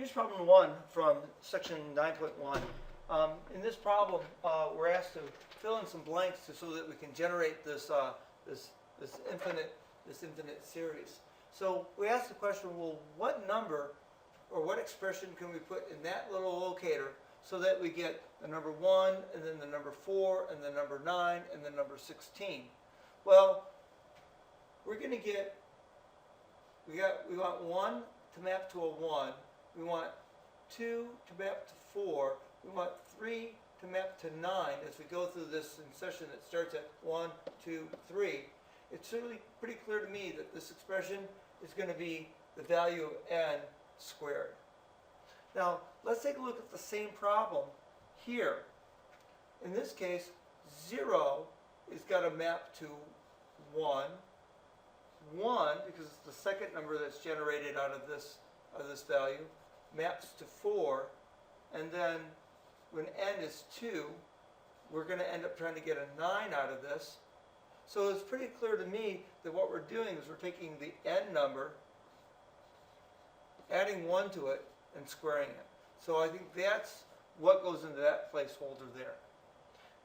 Here's problem 1 from section 9.1. In this problem, we're asked to fill in some blanks so that we can generate this infinite series. So we ask the question, well, what number or what expression can we put in that little locator so that we get the number 1 and then the number 4 and the number 9 and the number 16? Well, we're going to get, we want 1 to map to a 1. We want 2 to map to 4. We want 3 to map to 9 as we go through this session that starts at 1, 2, 3. It's certainly pretty clear to me that this expression is going to be the value of n squared. Now, let's take a look at the same problem here. In this case, 0 is got to map to 1. 1, because it's the second number that's generated out of this value, maps to 4, and then when n is 2, we're going to end up trying to get a 9 out of this. So it's pretty clear to me that what we're doing is we're taking the n number, adding 1 to it, and squaring it. So I think that's what goes into that placeholder there.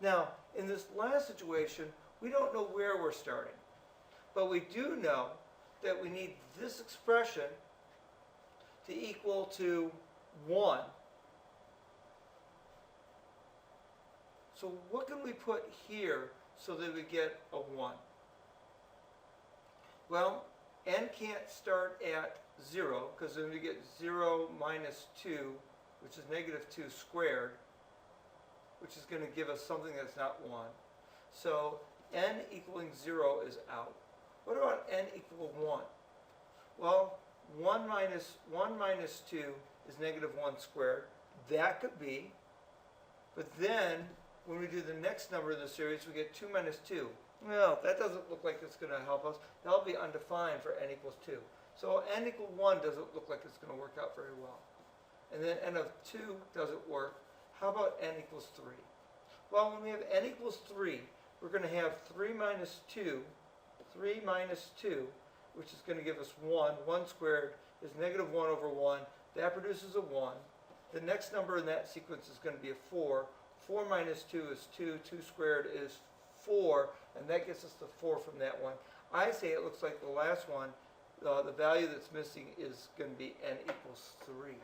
Now, in this last situation, we don't know where we're starting. But we do know that we need this expression to equal to 1. So what can we put here so that we get a 1? Well, n can't start at 0, because then we get 0 minus 2, which is negative 2 squared, which is going to give us something that's not 1. So n equaling 0 is out. What about n equal 1? Well, 1 minus 2 is negative 1 squared. That could be. But then, when we do the next number in the series, we get 2 minus 2. Well, that doesn't look like it's going to help us. That'll be undefined for n equals 2. So n equal 1 doesn't look like it's going to work out very well. And then n of 2 doesn't work. How about n equals 3? Well, when we have n equals 3, we're going to have 3 minus 2, which is going to give us 1. 1 squared is negative 1 over 1. That produces a 1. The next number in that sequence is going to be a 4. 4 minus 2 is 2. 2 squared is 4. And that gets us the 4 from that one. I say it looks like the last one, the value that's missing is going to be n equals 3.